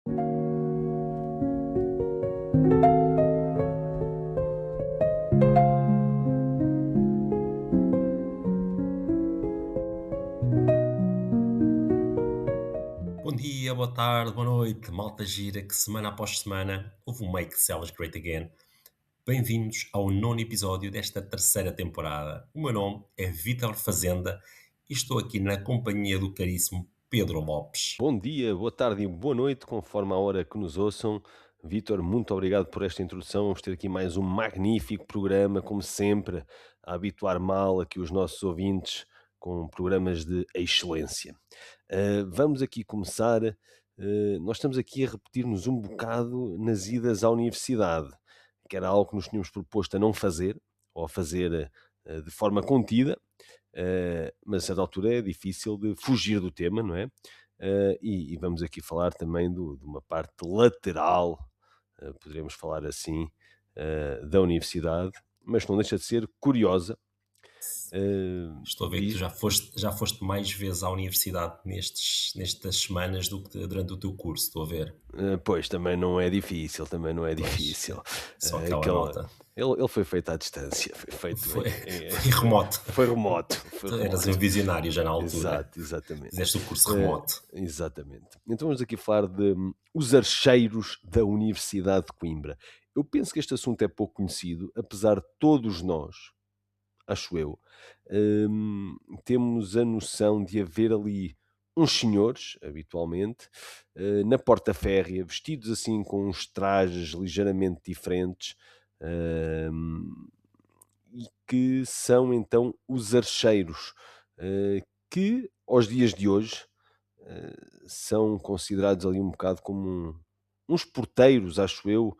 Bom dia, boa tarde, boa noite, malta gira que semana após semana houve um Make Sellers Great Again. Bem-vindos ao nono episódio desta terceira temporada. O meu nome é Vítor Fazenda e estou aqui na companhia do caríssimo Pedro Lopes. Bom dia, boa tarde e boa noite, conforme a hora que nos ouçam. Vítor, muito obrigado por esta introdução. Vamos ter aqui mais um magnífico programa, como sempre, a habituar mal aqui os nossos ouvintes com programas de excelência. Vamos aqui começar. Nós estamos aqui a repetir-nos um bocado nas idas à universidade, que era algo que nos tínhamos proposto a não fazer, ou a fazer de forma contida, mas a certa altura é difícil de fugir do tema, não é? E vamos aqui falar também de uma parte lateral, poderemos falar assim, da universidade, mas não deixa de ser curiosa. Estou a ver que tu Diz, já foste mais vezes à universidade nestas semanas do que durante o teu curso, estou a ver. pois, também não é difícil, também não é Pois, difícil. só aquela Aquele, nota. ele foi feito à distância, foi feito Foi, foi remoto. foi remoto, foi Tu eras um remoto. visionário já na altura. Exato, exatamente. Fizeste o curso remoto. Exatamente. Então vamos aqui falar de os archeiros da Universidade de Coimbra. Eu penso que este assunto é pouco conhecido, apesar de todos nós, acho eu, temos a noção de haver ali uns senhores, habitualmente, na porta férrea, vestidos assim com uns trajes ligeiramente diferentes, hum, e que são então os archeiros, que aos dias de hoje são considerados ali um bocado como uns porteiros, acho eu.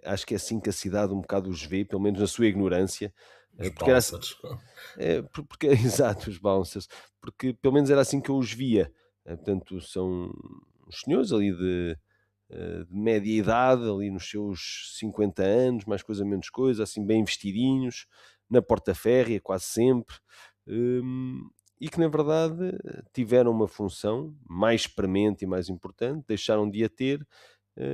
Acho que é assim que a cidade um bocado os vê, pelo menos na sua ignorância, Os porque era assim, bouncers. porque, exato, os bouncers, porque pelo menos era assim que eu os via. Portanto, são uns senhores ali de média idade, ali nos seus 50 anos, mais coisa menos coisa, assim bem vestidinhos, na porta férrea, quase sempre, e que na verdade tiveram uma função mais premente e mais importante, deixaram de a ter,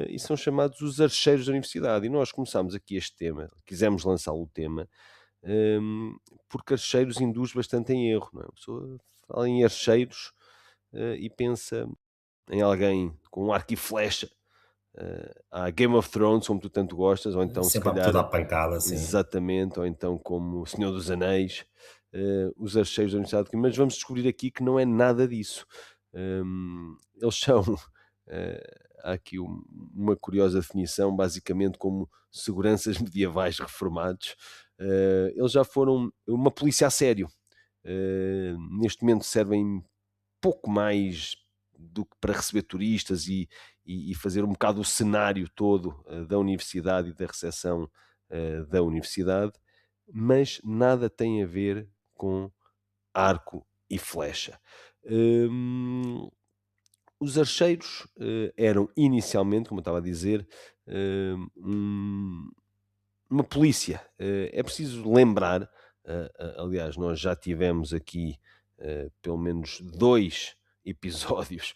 e são chamados os archeiros da universidade. E nós começámos aqui este tema, quisemos lançar o tema, porque archeiros induz bastante em erro, não é? A pessoa fala em archeiros, e pensa em alguém com um arco e flecha, à Game of Thrones, como tu tanto gostas, ou então se Sempre há calhar tudo à pancada, assim. exatamente, ou então como o Senhor dos Anéis, os archeiros da Universidade de Coimbra, mas vamos descobrir aqui que não é nada disso. Eles são, há aqui uma curiosa definição, basicamente como seguranças medievais reformados. Eles já foram uma polícia a sério. Neste momento servem pouco mais do que para receber turistas e fazer um bocado o cenário todo da universidade e da recepção da universidade, mas nada tem a ver com arco e flecha. Hum, os archeiros eram inicialmente, como eu estava a dizer, uma polícia. É preciso lembrar, aliás, nós já tivemos aqui pelo menos dois episódios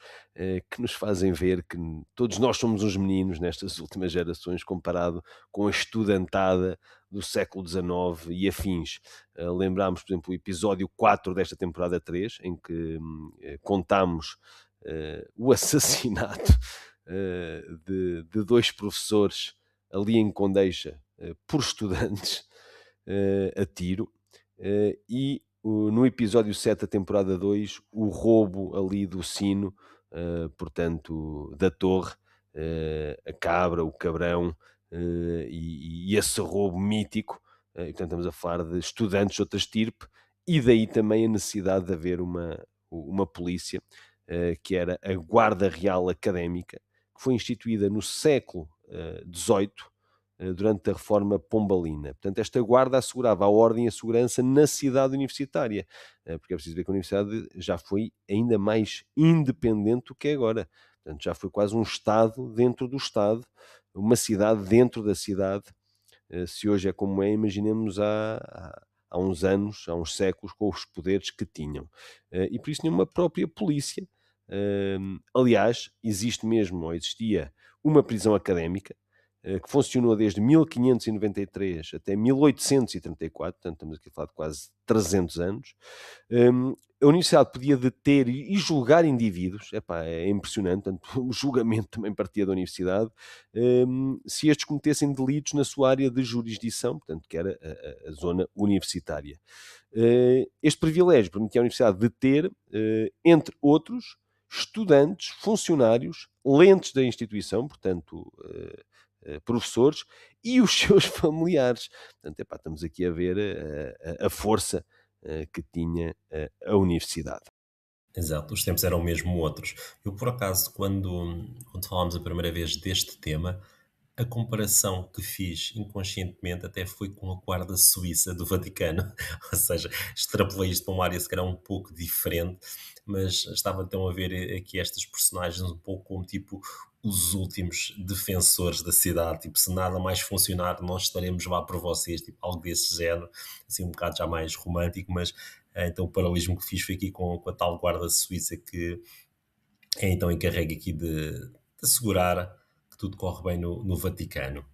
que nos fazem ver que todos nós somos uns meninos nestas últimas gerações comparado com a estudantada do século XIX e afins. Lembramos, por exemplo, o episódio 4 desta temporada 3 em que contamos o assassinato de dois professores ali em Condeixa por estudantes a tiro. E no episódio 7 da temporada 2, o roubo ali do sino, portanto, da torre, a cabra, o cabrão, e esse roubo mítico. E, portanto, estamos a falar de estudantes de outra estirpe, e daí também a necessidade de haver uma polícia, que era a Guarda Real Académica, que foi instituída no século XVIII, durante a reforma pombalina. Portanto, esta guarda assegurava a ordem e a segurança na cidade universitária, porque é preciso ver que a universidade já foi ainda mais independente do que é agora. Portanto, já foi quase um Estado dentro do Estado, uma cidade dentro da cidade. Se hoje é como é, imaginemos há uns anos, há uns séculos, com os poderes que tinham. E por isso tinha uma própria polícia, Aliás, existe mesmo, ou existia, uma prisão académica, que funcionou desde 1593 até 1834, portanto estamos aqui a falar de quase 300 anos. A universidade podia deter e julgar indivíduos, epá, é impressionante, portanto, o julgamento também partia da universidade, se estes cometessem delitos na sua área de jurisdição, portanto, que era a zona universitária. Este privilégio permitia à universidade deter, entre outros, estudantes, funcionários, lentes da instituição, portanto, professores, e os seus familiares. Portanto, epá, estamos aqui a ver a força que tinha a universidade. Exato, os tempos eram mesmo outros. Eu, por acaso, quando falámos a primeira vez deste tema, a comparação que fiz inconscientemente até foi com a Guarda Suíça do Vaticano, ou seja, extrapolei isto para uma área se calhar um pouco diferente, mas estava então a ver aqui estas personagens um pouco como tipo os últimos defensores da cidade, tipo, se nada mais funcionar, nós estaremos lá por vocês, tipo, algo desse género, assim um bocado já mais romântico, mas então o paralelismo que fiz foi aqui com a tal Guarda Suíça que é então encarregue aqui de assegurar que tudo corre bem no Vaticano.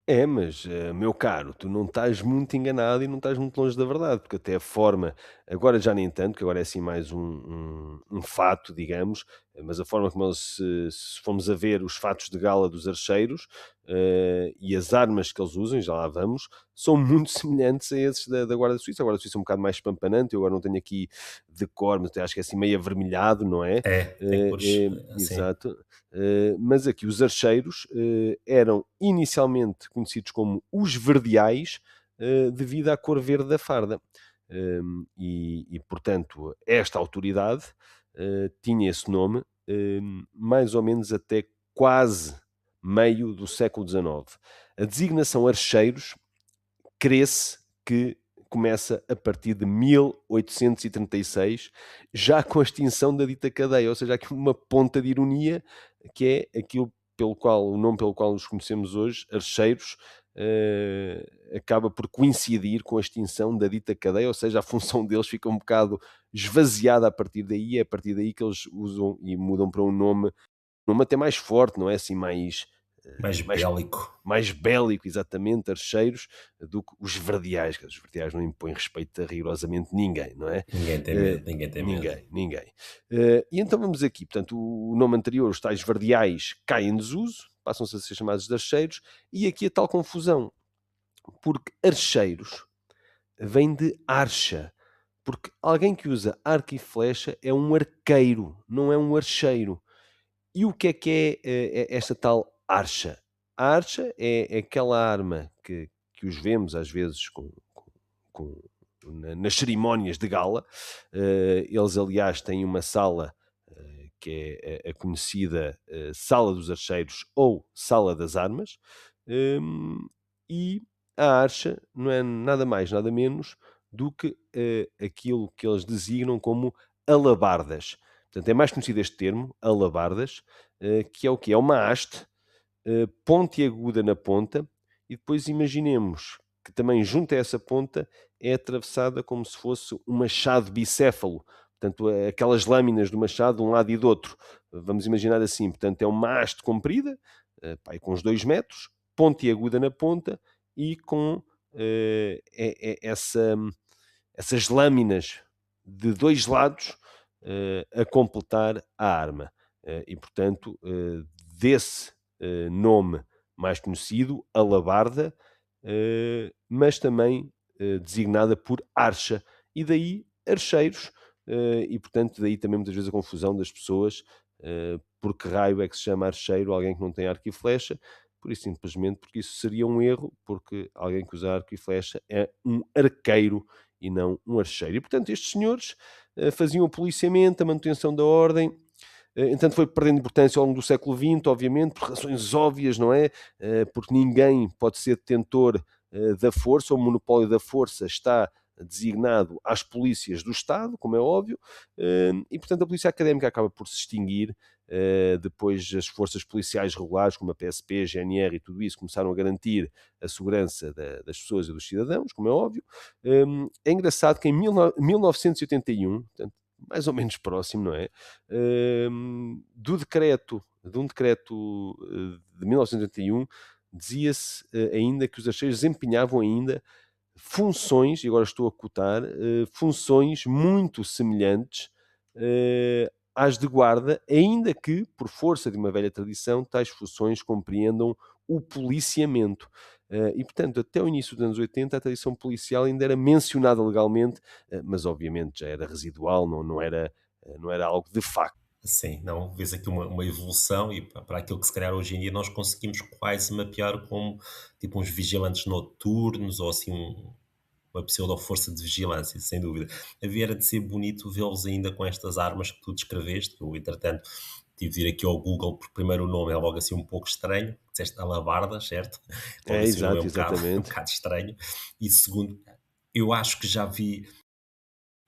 É, mas, meu caro, tu não estás muito enganado e não estás muito longe da verdade, porque até a forma, agora já nem tanto, que agora é assim mais um fato, digamos, mas a forma como eles, se formos a ver os fatos de gala dos archeiros, e as armas que eles usam, e já lá vamos, são muito semelhantes a esses da Guarda Suíça. A Guarda Suíça é um bocado mais espampanante, eu agora não tenho aqui de cor, mas acho que é assim meio avermelhado, não é? É, tem cores assim. Exato. Mas aqui os archeiros eram inicialmente conhecidos como os verdeais, devido à cor verde da farda. Portanto, esta autoridade tinha esse nome mais ou menos até quase meio do século XIX. A designação archeiros cresce que começa a partir de 1836, já com a extinção da dita cadeia, ou seja, há aqui uma ponta de ironia, que é aquilo pelo qual, o nome pelo qual nos conhecemos hoje, archeiros, acaba por coincidir com a extinção da dita cadeia, ou seja, a função deles fica um bocado esvaziada a partir daí, é a partir daí que eles usam e mudam para um nome até mais forte, não é assim Mais mais bélico. mais bélico, exatamente, archeiros, do que os verdeais, que os verdeais não impõem respeito a rigorosamente ninguém, não é? Ninguém tem medo, ninguém tem medo. Ninguém. E então vamos aqui, portanto, o nome anterior, os tais verdeais, caem em desuso, passam-se a ser chamados de archeiros, e aqui a tal confusão, porque archeiros vem de archa, porque alguém que usa arco e flecha é um arqueiro, não é um archeiro. E o que é esta tal archa? A archa é aquela arma que os vemos às vezes com nas cerimónias de gala. Eles, aliás, têm uma sala que é a conhecida Sala dos Archeiros ou Sala das Armas. E a archa não é nada mais, nada menos do que aquilo que eles designam como alabardas. Portanto, é mais conhecido este termo, alabardas, que é o quê? É uma haste pontiaguda na ponta, e depois imaginemos que também junto a essa ponta é atravessada como se fosse um machado bicéfalo, portanto, aquelas lâminas do machado de um lado e do outro. Vamos imaginar assim, portanto, é uma haste comprida, pá, com uns 2 metros, pontiaguda na ponta e com essas lâminas de 2 lados a completar a arma. E, portanto, desse nome mais conhecido, alabarda, mas também designada por archa, e daí archeiros, e portanto daí também muitas vezes a confusão das pessoas, por que raio é que se chama archeiro alguém que não tem arco e flecha, por isso simplesmente porque isso seria um erro, porque alguém que usa arco e flecha é um arqueiro e não um archeiro. E portanto estes senhores faziam o policiamento, a manutenção da ordem. Entanto, foi perdendo importância ao longo do século XX, obviamente, por razões óbvias, não é? Porque ninguém pode ser detentor da força, o monopólio da força está designado às polícias do Estado, como é óbvio, e portanto a polícia académica acaba por se extinguir. Depois as forças policiais regulares, como a PSP, a GNR e tudo isso, começaram a garantir a segurança das pessoas e dos cidadãos, como é óbvio. É engraçado que em 1981, portanto, mais ou menos próximo, não é? De um decreto de 1981, dizia-se ainda que os archeiros desempenhavam ainda funções, e agora estou a cotar, funções muito semelhantes às de guarda, ainda que, por força de uma velha tradição, tais funções compreendam o policiamento. E, portanto, até o início dos anos 80, a tradição policial ainda era mencionada legalmente, mas obviamente já era residual, não era algo de facto. Sim, não, vês aqui uma evolução e para aquilo que se calhar hoje em dia nós conseguimos quase mapear como tipo uns vigilantes noturnos ou assim uma pseudo-força de vigilância, sem dúvida. Havia era de ser bonito vê-los ainda com estas armas que tu descreveste. Eu, entretanto, tive de ir aqui ao Google, porque primeiro o nome é logo assim um pouco estranho. Disseste alabarda, certo? Logo É, assim o nome é exato, um exatamente. bocado estranho. E segundo, eu acho que já vi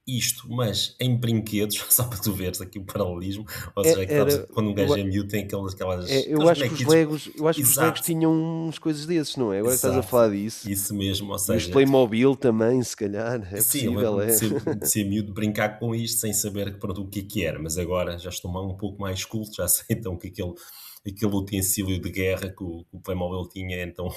isto, mas em brinquedos, só para tu veres aqui o paralelismo, ou seja, que sabes, Era, quando um eu, gajo é miúdo tem eu aqueles acho que bonequitos. Eu acho que os Legos Exato, tinham umas coisas desses, não é? Agora que estás a exato, falar disso. isso mesmo, ou E os seja, Playmobil também, se calhar, é sim, eu possível, lembro-me é. de ser miúdo, de brincar com isto sem saber pronto, o que é que era, mas agora já estou um pouco mais culto, já sei então que aquele utensílio de guerra que o Playmobil tinha, é então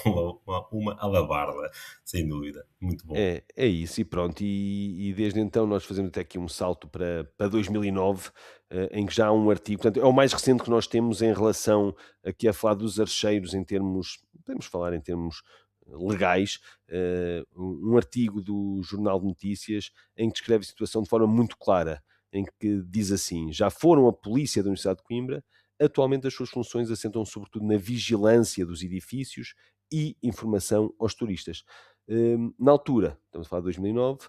uma alabarda, sem dúvida, muito bom. É isso, e pronto. E desde então nós fazemos até aqui um salto para 2009, em que já há um artigo, portanto, é o mais recente que nós temos em relação aqui a falar dos archeiros em termos, podemos falar em termos legais, um artigo do Jornal de Notícias em que descreve a situação de forma muito clara, em que diz assim: já foram a polícia da Universidade de Coimbra, atualmente as suas funções assentam sobretudo na vigilância dos edifícios e informação aos turistas. Na altura, estamos a falar de 2009,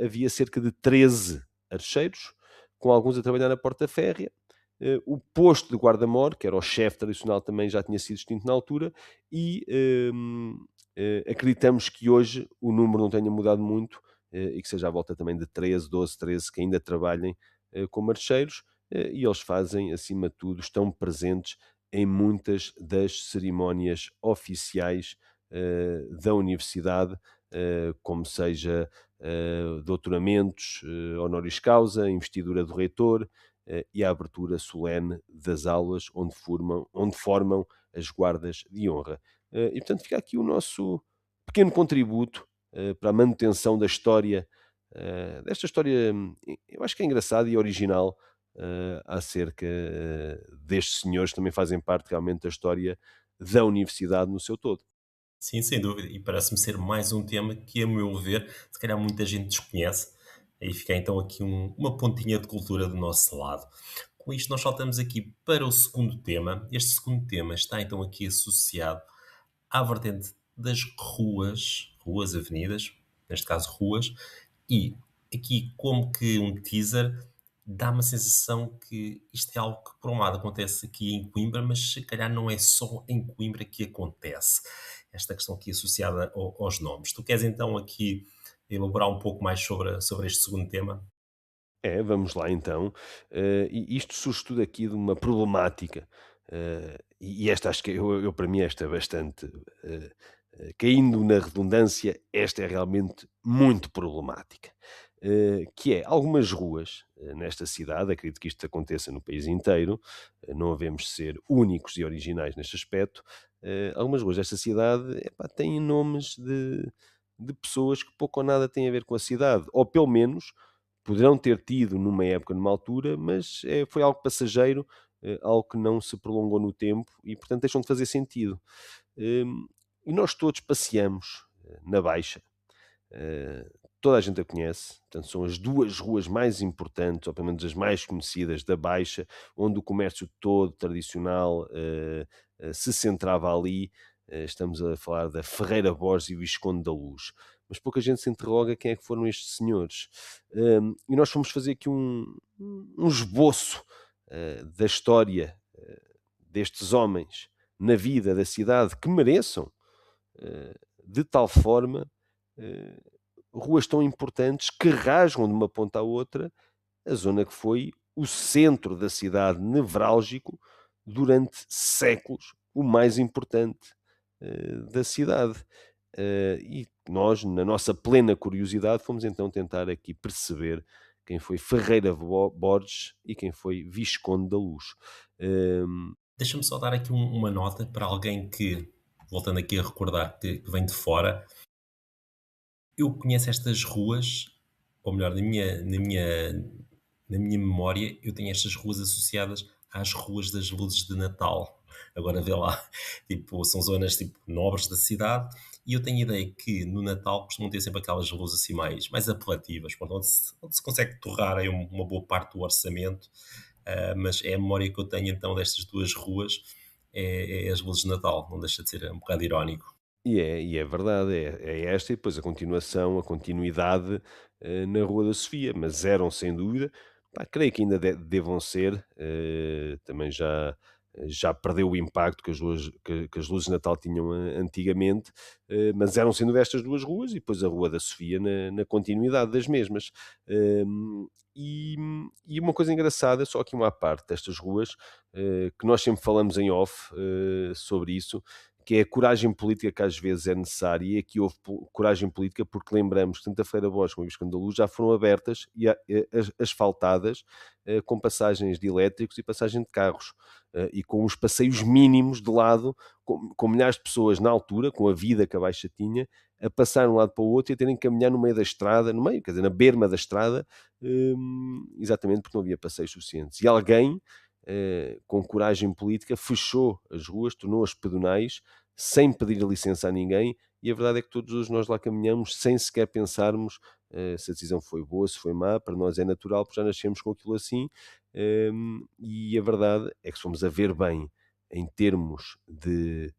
havia cerca de 13 archeiros, com alguns a trabalhar na porta férrea. O posto de guarda-mor, que era o chefe tradicional, também já tinha sido extinto na altura, e acreditamos que hoje o número não tenha mudado muito e que seja à volta também de 13, 12, 13 que ainda trabalhem como archeiros, e eles fazem, acima de tudo, estão presentes em muitas das cerimónias oficiais da universidade, como seja doutoramentos honoris causa, investidura do reitor e a abertura solene das aulas onde formam as guardas de honra. E portanto fica aqui o nosso pequeno contributo para a manutenção da história, desta história, eu acho que é engraçada e original, acerca destes senhores que também fazem parte realmente da história da universidade no seu todo. Sim, sem dúvida. E parece-me ser mais um tema que, a meu ver, se calhar muita gente desconhece. Aí fica então aqui uma pontinha de cultura do nosso lado. Com isto, nós saltamos aqui para o segundo tema. Este segundo tema está então aqui associado à vertente das ruas, avenidas, neste caso ruas, e aqui como que um teaser dá uma sensação que isto é algo que por um lado acontece aqui em Coimbra, mas se calhar não é só em Coimbra que acontece. Esta questão aqui associada aos nomes. Tu queres então aqui elaborar um pouco mais sobre este segundo tema? É, vamos lá então. E isto surge tudo aqui de uma problemática, e esta acho que eu para mim esta é bastante, caindo na redundância, esta é realmente muito problemática. Que é algumas ruas, nesta cidade, acredito que isto aconteça no país inteiro, não havemos ser únicos e originais neste aspecto, algumas ruas desta cidade, epá, têm nomes de pessoas que pouco ou nada têm a ver com a cidade, ou pelo menos poderão ter tido numa época, numa altura, mas foi algo passageiro, algo que não se prolongou no tempo e, portanto, deixam de fazer sentido. E nós todos passeamos na Baixa, eh, toda a gente a conhece, portanto, são as duas ruas mais importantes, ou pelo menos as mais conhecidas da Baixa, onde o comércio todo tradicional se centrava ali. Estamos a falar da Ferreira Borges e Visconde da Luz. Mas pouca gente se interroga quem é que foram estes senhores. E nós fomos fazer aqui um esboço da história destes homens na vida da cidade que mereçam, de tal forma, eh, ruas tão importantes que rasgam de uma ponta à outra a zona que foi o centro da cidade, nevrálgico, durante séculos, o mais importante da cidade. E nós, na nossa plena curiosidade, fomos então tentar aqui perceber quem foi Ferreira Borges e quem foi Visconde da Luz. Hum, Deixa-me só dar aqui uma nota para alguém que, voltando aqui a recordar, que vem de fora. Eu conheço estas ruas, ou melhor, na minha memória, eu tenho estas ruas associadas às ruas das luzes de Natal. Agora vê lá, tipo, são zonas tipo nobres da cidade, e eu tenho a ideia que no Natal costumam ter sempre aquelas luzes assim mais apelativas, pronto, onde se consegue torrar aí uma boa parte do orçamento, mas é a memória que eu tenho então destas duas ruas, é as luzes de Natal, não deixa de ser um bocado irónico. e é verdade, é esta e depois a continuação, a continuidade, na Rua da Sofia, mas eram sem dúvida, pá, creio que ainda devam ser, também já perdeu o impacto que as luzes de Natal tinham antigamente, mas eram sem dúvida estas 2 ruas e depois a Rua da Sofia na continuidade das mesmas. E uma coisa engraçada, só aqui uma à parte destas ruas, que nós sempre falamos em off, sobre isso, que é a coragem política que às vezes é necessária, e aqui houve coragem política porque lembramos que tanto a Feira Bosch como a Visconde da Luz já foram abertas e asfaltadas, com passagens de elétricos e passagem de carros, e com os passeios mínimos de lado, com milhares de pessoas na altura, com a vida que a Baixa tinha, a passar de um lado para o outro e a terem que caminhar no meio da estrada, no meio, quer dizer, na berma da estrada, exatamente porque não havia passeios suficientes. E alguém, com coragem política, fechou as ruas, tornou-as pedonais, sem pedir licença a ninguém, e a verdade é que todos nós lá caminhamos sem sequer pensarmos se a decisão foi boa, se foi má, para nós é natural, porque já nascemos com aquilo assim, e a verdade é que se formos a ver bem, em termos de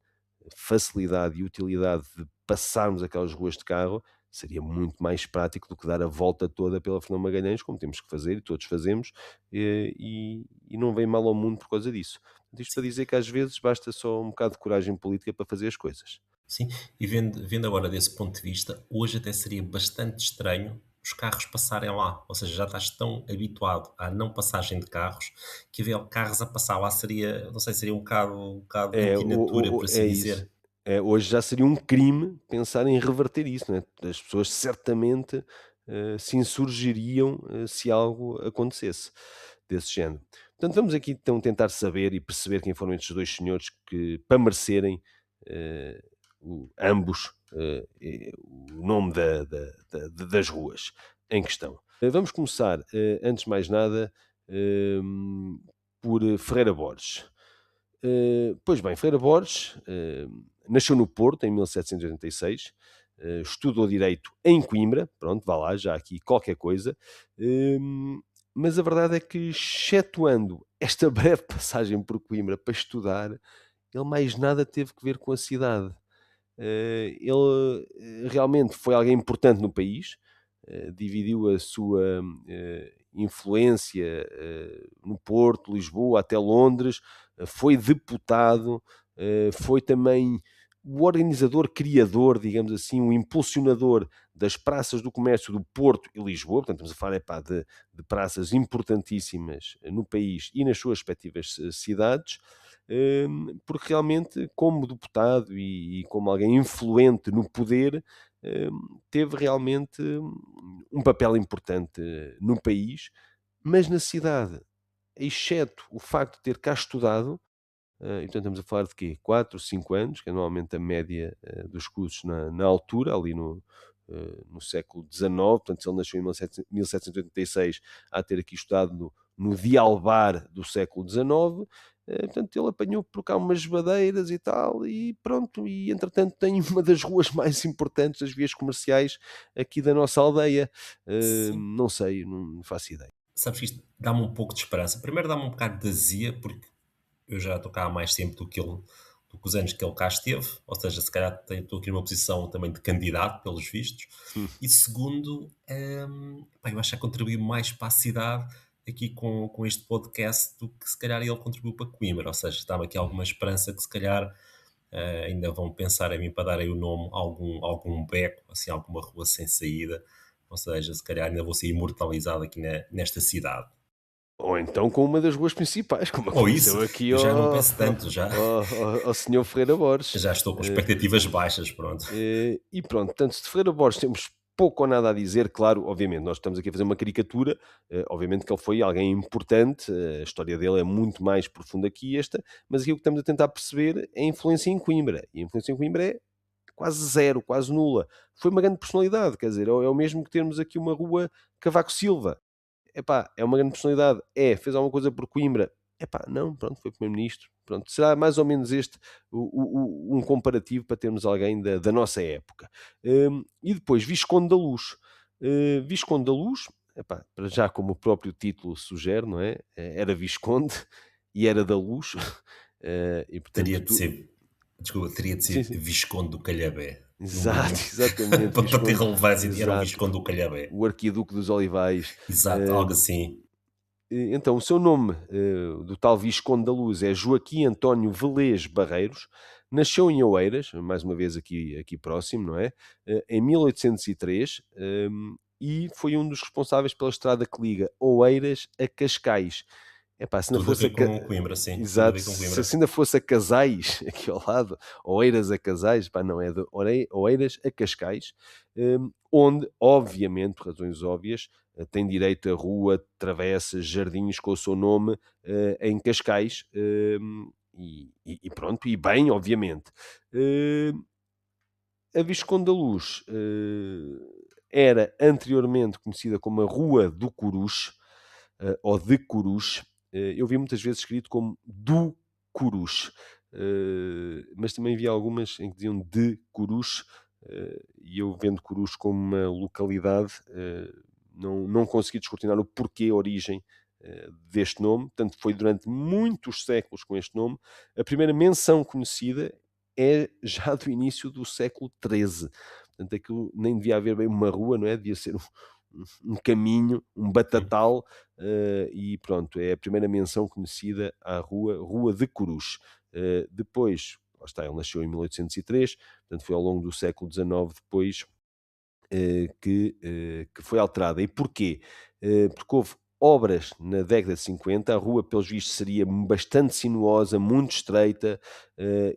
facilidade e utilidade de passarmos aquelas ruas de carro, seria muito mais prático do que dar a volta toda pela Fernão Magalhães, como temos que fazer e todos fazemos, e não vem mal ao mundo por causa disso. Isto para dizer que às vezes basta só um bocado de coragem política para fazer as coisas. Sim, e vendo agora desse ponto de vista, hoje até seria bastante estranho os carros passarem lá, ou seja, já estás tão habituado à não passagem de carros, que haver carros a passar lá seria, não sei, seria um bocado É, antinatura, por é assim isso. dizer. Hoje já seria um crime pensar em reverter isso, né? As pessoas certamente se insurgiriam se algo acontecesse desse género. Portanto, vamos aqui então tentar saber e perceber quem foram estes dois senhores que, para merecerem eh, ambos o nome das ruas em questão. Vamos começar, antes de mais nada, por Ferreira Borges. Pois bem, Ferreira Borges nasceu no Porto em 1786, estudou Direito em Coimbra, pronto, vá lá, já aqui qualquer coisa, mas a verdade é que, excetuando esta breve passagem por Coimbra para estudar, ele mais nada teve que ver com a cidade. Ele realmente foi alguém importante no país, dividiu a sua influência no Porto, Lisboa, até Londres, foi deputado, foi também o organizador, criador, digamos assim, o impulsionador das praças do comércio do Porto e Lisboa, portanto estamos a falar de praças importantíssimas no país e nas suas respectivas cidades, porque realmente, como deputado e como alguém influente no poder, teve realmente um papel importante no país, mas na cidade, exceto o facto de ter cá estudado, e portanto estamos a falar de quê? 4, 5 anos, que é normalmente a média dos cursos na altura, ali no século XIX, portanto se ele nasceu em 1786, há de ter aqui estudado no Dialbar do século XIX, portanto ele apanhou por cá umas badeiras e tal, e pronto, e entretanto tem uma das ruas mais importantes, das vias comerciais aqui da nossa aldeia. Sim, Não sei, não faço ideia. sabes que isto dá-me um pouco de esperança. Primeiro dá-me um bocado de azia, porque eu já estou cá há mais tempo do que os anos que ele cá esteve, ou seja, se calhar estou aqui numa posição também de candidato, pelos vistos. Hum. E segundo, pá, eu acho que já contribuí mais para a cidade aqui com este podcast do que se calhar ele contribuiu para Coimbra, ou seja, dá-me aqui alguma esperança que se calhar ainda vão pensar em mim para dar aí o nome a algum beco, assim, alguma rua sem saída, ou seja, se calhar ainda vou ser imortalizado aqui nesta cidade. Ou então com uma das ruas principais, como Ou isso, aconteceu aqui eu já não penso tanto, já, ao senhor Ferreira Borges. já estou com Eh, expectativas baixas, pronto. e pronto, portanto, de Ferreira Borges temos pouco ou nada a dizer. Claro, obviamente, nós estamos aqui a fazer uma caricatura, obviamente que ele foi alguém importante, a história dele é muito mais profunda que esta, mas aqui o que estamos a tentar perceber é a influência em Coimbra, e a influência em Coimbra é quase zero, quase nula. Foi uma grande personalidade, quer dizer, é o mesmo que termos aqui uma rua Cavaco Silva. Epá, é uma grande personalidade. É, fez alguma coisa por Coimbra? Epá, não, pronto, foi primeiro-ministro. Pronto, será mais ou menos este um comparativo para termos alguém da nossa época. E depois, Visconde da Luz. Visconde da Luz, epá, para já como o próprio título sugere, não é? Era Visconde e era da Luz. E Teria portanto, de ser, desculpa, teria de sim, ser sim. Visconde do Calhabé, no Exato, mínimo, exatamente, para ter Visconde, relevância, era o exato, Visconde do Calhabé. o Arquiduque dos Olivais. Exato, Eh, algo assim. Então, o seu nome, do tal Visconde da Luz, é Joaquim António Velez Barreiros, nasceu em Oeiras, mais uma vez aqui próximo, não é? Em 1803, e foi um dos responsáveis pela estrada que liga Oeiras a Cascais. Epá, se ainda Tudo a fosse ver com Coimbra, sim, tudo a exato, ver com se Coimbra. assim ainda fosse a Casais, aqui ao lado, Oeiras a Casais, pá, não, é de Oeiras a Cascais, onde, obviamente, por razões óbvias, tem direito a rua, travessas, jardins com o seu nome em Cascais, e pronto, e bem, obviamente. A Visconde da Luz era anteriormente conhecida como a Rua do Coruche, ou de Coruche. Eu vi muitas vezes escrito como do Coruche, mas também vi algumas em que diziam de Coruche, e eu vendo Coruche como uma localidade, não consegui descortinar o porquê, a origem deste nome. Portanto, foi durante muitos séculos com este nome. A primeira menção conhecida é já do início do século XIII. Portanto, aquilo nem devia haver bem uma rua, não é? Devia ser um caminho, um Sim. batatal, e pronto, é a primeira menção conhecida à Rua de Coruche. Depois, lá está, ele nasceu em 1803, portanto foi ao longo do século XIX depois que foi alterada. E porquê? Porque houve obras na década de 50, a rua, pelos vistos, seria bastante sinuosa, muito estreita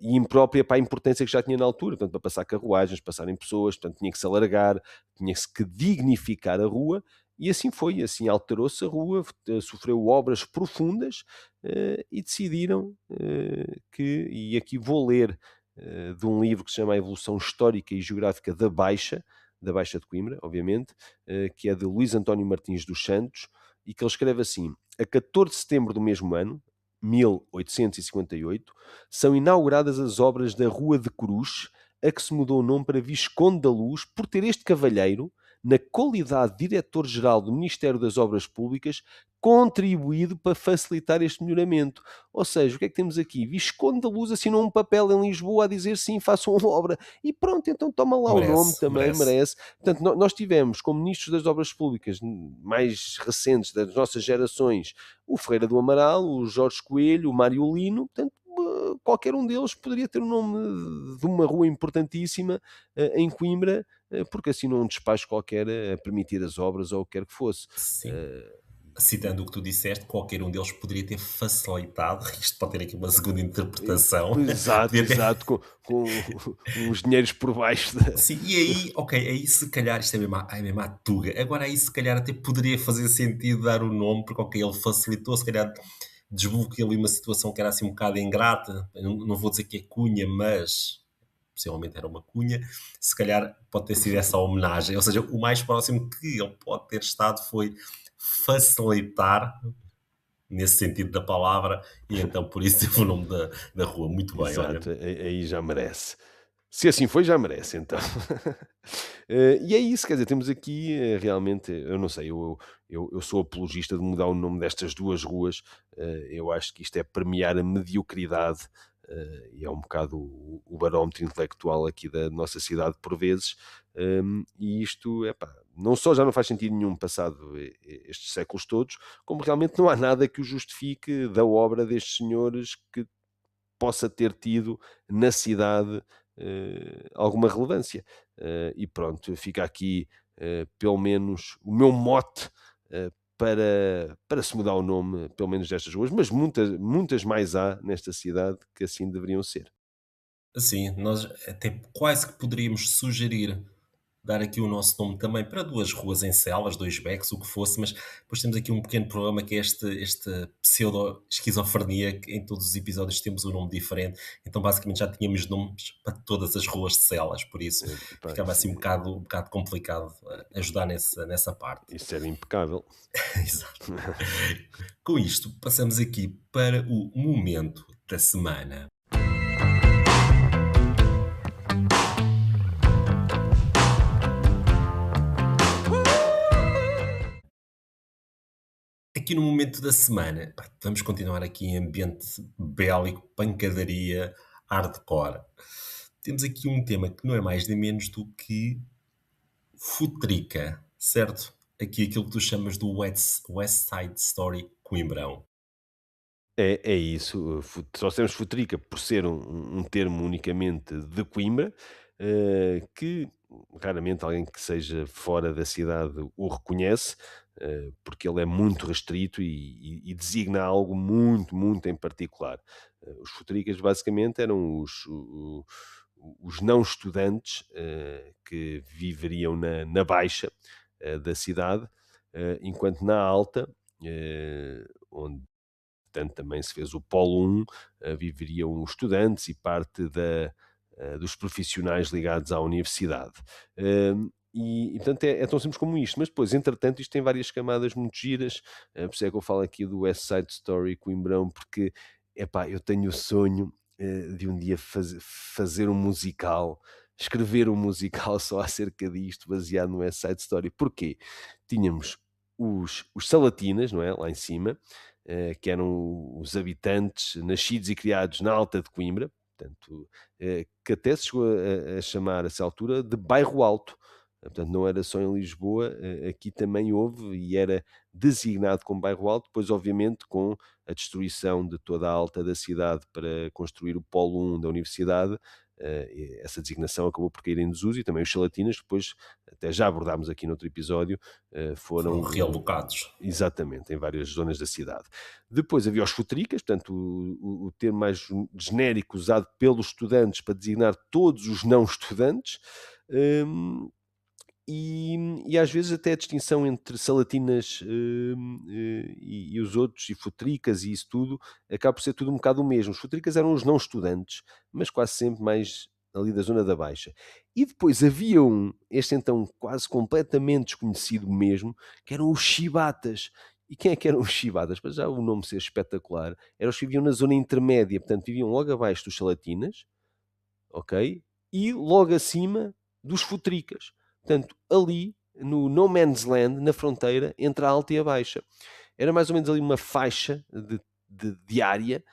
e imprópria para a importância que já tinha na altura, portanto, para passar carruagens, passarem pessoas, portanto, tinha que se alargar, tinha-se que dignificar a rua, e assim foi, assim alterou-se a rua, sofreu obras profundas e decidiram e aqui vou ler de um livro que se chama A Evolução Histórica e Geográfica da Baixa de Coimbra, obviamente, que é de Luís António Martins dos Santos, e que ele escreve assim: a 14 de setembro do mesmo ano, 1858, são inauguradas as obras da Rua de Coruche, a que se mudou o nome para Visconde da Luz, por ter este cavalheiro, na qualidade de diretor-geral do Ministério das Obras Públicas, contribuído para facilitar este melhoramento. Ou seja, o que é que temos aqui? Visconde da Luz assinou um papel em Lisboa a dizer sim, façam uma obra. E pronto, então toma lá o nome Merece, também, merece. merece. Portanto, nós tivemos como ministros das obras públicas mais recentes das nossas gerações o Ferreira do Amaral, o Jorge Coelho, o Mário Lino, portanto, qualquer um deles poderia ter o nome de uma rua importantíssima em Coimbra, porque assinou um despacho qualquer a permitir as obras ou o que quer que fosse. Sim. Eh, Citando o que tu disseste, qualquer um deles poderia ter facilitado, isto pode ter aqui uma segunda e- interpretação, exato, podia ter. exato, com uns dinheiros por baixo da. Sim, e aí, ok, aí se calhar, isto é mesmo à tuga, agora aí se calhar até poderia fazer sentido dar o nome, porque ok, ele facilitou, se calhar desbloqueou ali uma situação que era assim um bocado ingrata, eu não vou dizer que é cunha, mas possivelmente era uma cunha, se calhar pode ter sido essa a homenagem, ou seja, o mais próximo que ele pode ter estado foi facilitar, nesse sentido da palavra, e então por isso teve o nome da rua. Muito bem, olha. Exato, aí já merece. Se assim foi, já merece então. E é isso, quer dizer, temos aqui realmente, eu não sei, eu sou apologista de mudar o nome destas duas ruas, eu acho que isto é premiar a mediocridade, e é um bocado o barómetro intelectual aqui da nossa cidade por vezes, e isto, epá, não só já não faz sentido nenhum passado estes séculos todos, como realmente não há nada que o justifique da obra destes senhores que possa ter tido na cidade alguma relevância. E pronto, fica aqui pelo menos o meu mote para se mudar o nome, pelo menos destas ruas, mas muitas, muitas mais há nesta cidade que assim deveriam ser. Assim, nós até quase que poderíamos sugerir, dar aqui o nosso nome também para 2 ruas em Celas, 2 becos, o que fosse, mas depois temos aqui um pequeno problema que é este pseudo-esquizofrenia, que em todos os episódios temos um nome diferente, então basicamente já tínhamos nomes para todas as ruas de Celas, por isso Epá, ficava assim um bocado complicado, ajudar nessa parte. isso era impecável. Exato. Com isto, passamos aqui para o momento da semana. Aqui no momento da semana, pá, vamos continuar aqui em ambiente bélico, pancadaria, hardcore. Temos aqui um tema que não é mais nem menos do que futrica, certo? Aqui aquilo que tu chamas do West Side Story Coimbrão. É isso, trouxemos futrica por ser um termo unicamente de Coimbra, que raramente alguém que seja fora da cidade o reconhece, porque ele é muito restrito e designa algo muito, muito em particular. Os futricas basicamente eram os não estudantes, que viveriam na baixa, da cidade, enquanto na alta, onde portanto também se fez o Polo 1, viveriam os estudantes e parte dos profissionais ligados à universidade. Portanto é tão simples como isto, mas depois, entretanto, isto tem várias camadas muito giras, por isso é que eu falo aqui do West Side Story Coimbrão, porque, epá, eu tenho o sonho de um dia fazer um musical, escrever um musical só acerca disto, baseado no West Side Story. Porquê? Tínhamos os Salatinas, não é? Lá em cima, que eram os habitantes nascidos e criados na Alta de Coimbra, portanto, que até se chegou a chamar, a essa altura, de Bairro Alto. Portanto, não era só em Lisboa, aqui também houve e era designado como Bairro Alto, depois, obviamente, com a destruição de toda a alta da cidade para construir o Polo 1 da Universidade, essa designação acabou por cair em desuso e também os Salatinas, depois, até já abordámos aqui noutro episódio, Foram foram realocados. exatamente, em várias zonas da cidade. Depois havia os futricas, portanto, o termo mais genérico usado pelos estudantes para designar todos os não estudantes, hum, e às vezes até a distinção entre salatinas, e os outros, e futricas e isso tudo, acaba por ser tudo um bocado o mesmo. Os futricas eram os não estudantes, mas quase sempre mais ali da zona da baixa. E depois havia este então quase completamente desconhecido mesmo, que eram os chibatas. E quem é que eram os chibatas? Para já o nome ser espetacular, eram os que viviam na zona intermédia, portanto viviam logo abaixo dos salatinas, ok? E logo acima dos futricas. Portanto, ali no No Man's Land, na fronteira entre a alta e a baixa. Era mais ou menos ali uma faixa de área,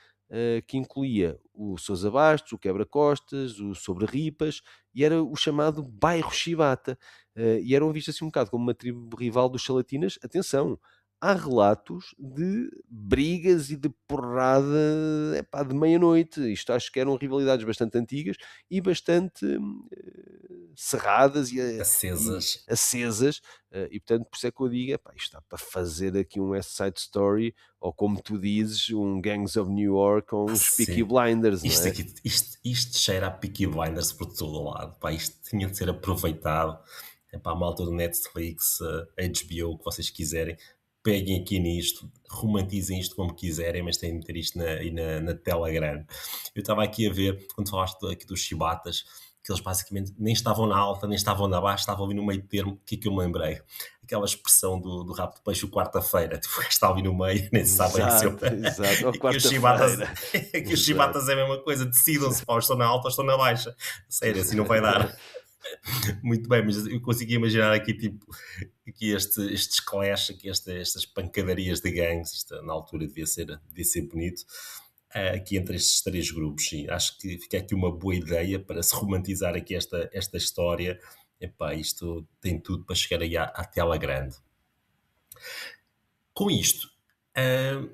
que incluía o Sousa Bastos, o Quebra-Costas, o Sobre Ripas, e era o chamado bairro Chibata. E eram vistos assim um bocado como uma tribo rival dos Salatinas. Atenção, há relatos de brigas e de porrada, epá, de meia-noite. Isto acho que eram rivalidades bastante antigas e bastante cerradas e Acesas. acesas. E portanto, por isso é que eu digo, epá, isto está para fazer aqui um West Side Story, ou como tu dizes, um Gangs of New York ou uns Peaky Sim. Blinders, não Isto é? aqui, isto cheira a Peaky Blinders por todo o lado. Pá, isto tinha de ser aproveitado. É para a malta do Netflix, HBO, o que vocês quiserem. Peguem aqui nisto, romantizem isto como quiserem, mas têm de meter isto na tela grande. Eu estava aqui a ver, quando falaste aqui dos chibatas, que eles basicamente nem estavam na alta, nem estavam na baixa, estavam ali no meio termo. O que é que eu me lembrei? Aquela expressão do rabo de peixe, o quarta-feira. Tipo, o gajo está ali no meio, nem se sabe bem se eu... Exato, exato. Ou E que os chibatas, quarta-feira. que os Exato. chibatas é a mesma coisa, decidam-se, pá, ou estão na alta ou estão na baixa. Sério, assim não vai dar. Muito bem, mas eu consegui imaginar aqui, tipo, aqui estes clash, aqui estas pancadarias de gangues, isto na altura devia ser bonito, aqui entre estes 3 grupos, sim. Acho que fica aqui uma boa ideia para se romantizar aqui esta história. Epá, isto tem tudo para chegar aí à tela grande. Com isto, ah,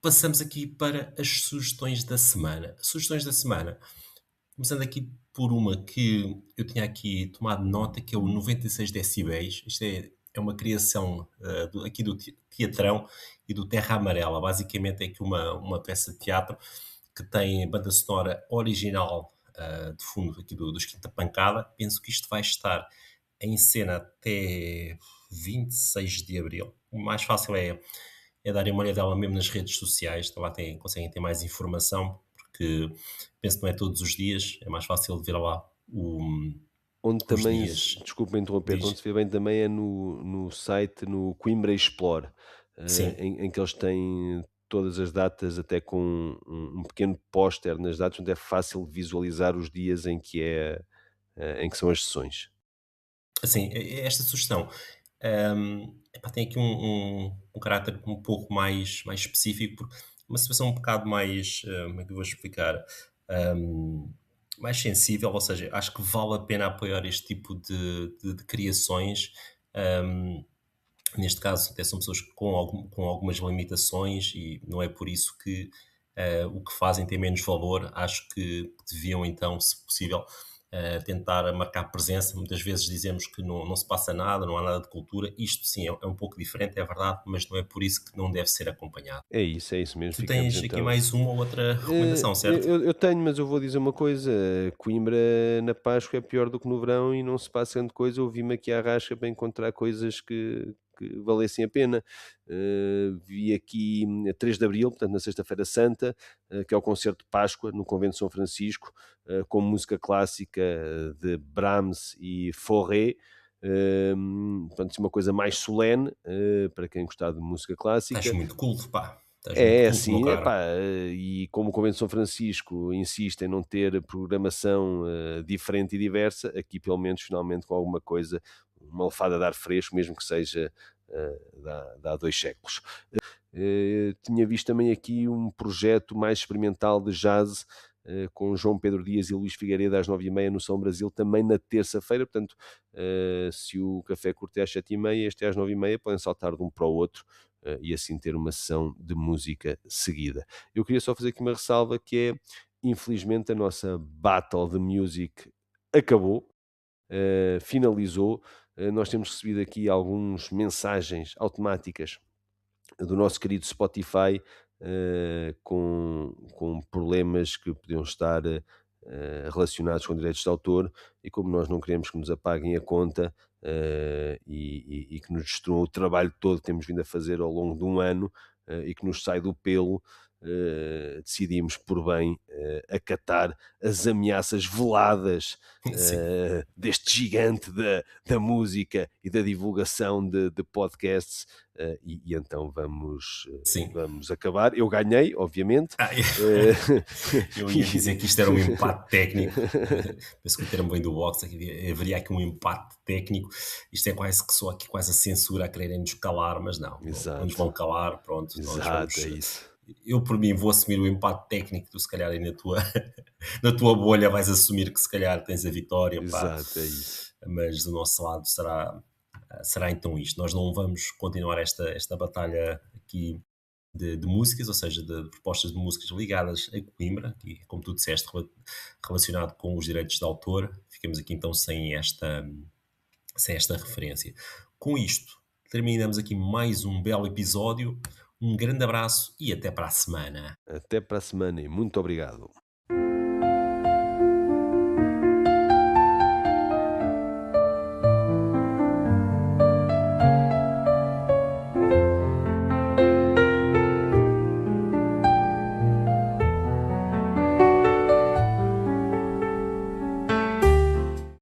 passamos aqui para as sugestões da semana. Sugestões da semana. Começando aqui por uma que eu tinha aqui tomado nota, que é o 96 decibéis. Isto é uma criação aqui do Teatrão e do Terra Amarela. Basicamente é aqui uma peça de teatro que tem banda sonora original de fundo aqui dos Quinta Pancada. Penso que isto vai estar em cena até 26 de abril. O mais fácil é darem uma olhadela mesmo nas redes sociais, então lá conseguem ter mais informação, porque penso que não é todos os dias, é mais fácil ver lá Onde os também dias. desculpa interromper-te, onde Diz. se vê bem também é no site, no Coimbra Explore, Sim, em que eles têm todas as datas, até com um pequeno póster nas datas, onde é fácil de visualizar os dias em que são as sessões. assim, esta sugestão, epá, tem aqui um caráter um pouco mais específico, porque uma situação um bocado mais, como é que eu vou explicar? Hum, Mais sensível, ou seja, acho que vale a pena apoiar este tipo de criações. hum, Neste caso, até são pessoas com algumas limitações e não é por isso que o que fazem tem menos valor. Acho que deviam, então, se possível, tentar marcar presença. Muitas vezes dizemos que não se passa nada, não há nada de cultura. Isto sim é um pouco diferente, é verdade, mas não é por isso que não deve ser acompanhado. É isso mesmo, Tu ficamos tens aqui então. mais uma ou outra recomendação, certo? Eu tenho, mas eu vou dizer uma coisa: Coimbra na Páscoa é pior do que no verão e não se passa grande coisa. Eu vi-me aqui à rasca para encontrar coisas que valessem a pena. Vi aqui a 3 de Abril, portanto, na Sexta-feira Santa, que é o concerto de Páscoa no Convento de São Francisco, com música clássica de Brahms e Fauré. Portanto, uma coisa mais solene para quem gostar de música Estás clássica. muito culto, pá. Estás muito É, culto, meu assim, caro. epá, e como o Convento de São Francisco insiste em não ter programação, diferente e diversa, aqui pelo menos finalmente com alguma coisa, uma lefada de ar fresco, mesmo que seja, de há 2 séculos. Tinha visto também aqui um projeto mais experimental de jazz, com João Pedro Dias e Luís Figueiredo às 9h30 no São Brasil, também na terça-feira, portanto, se o café curto é às 7h30, este é às 9h30, podem saltar de um para o outro, e assim ter uma sessão de música seguida. Eu queria só fazer aqui uma ressalva que é, infelizmente a nossa Battle de Music acabou, finalizou. Nós temos recebido aqui algumas mensagens automáticas do nosso querido Spotify, com problemas que podiam estar relacionados com direitos de autor, e como nós não queremos que nos apaguem a conta, e que nos destruam o trabalho todo que temos vindo a fazer ao longo de um ano, e que nos sai do pelo, decidimos por bem acatar as ameaças veladas Sim, deste gigante da música e da divulgação de podcasts, e então sim. vamos acabar. Eu ganhei, obviamente. Ah, eh, eu ia dizer e- que isto era um empate técnico. Penso que o termo vem do boxe, haveria aqui um empate técnico. Isto é quase que soa aqui quase a censura a quererem nos calar, mas não nos Exato, vão calar, pronto, nós exato, é vamos. isso. Eu por mim vou assumir o empate técnico, tu se calhar aí na tua, na tua bolha vais assumir que se calhar tens a vitória, pá, Exato, é isso. mas do nosso lado será então isto. Nós não vamos continuar esta batalha aqui de músicas, ou seja, de propostas de músicas ligadas a Coimbra, e como tu disseste, relacionado com os direitos de autor. Ficamos aqui então sem esta referência. Com isto, terminamos aqui mais um belo episódio. Um grande abraço e até para a semana. Até para a semana e muito obrigado.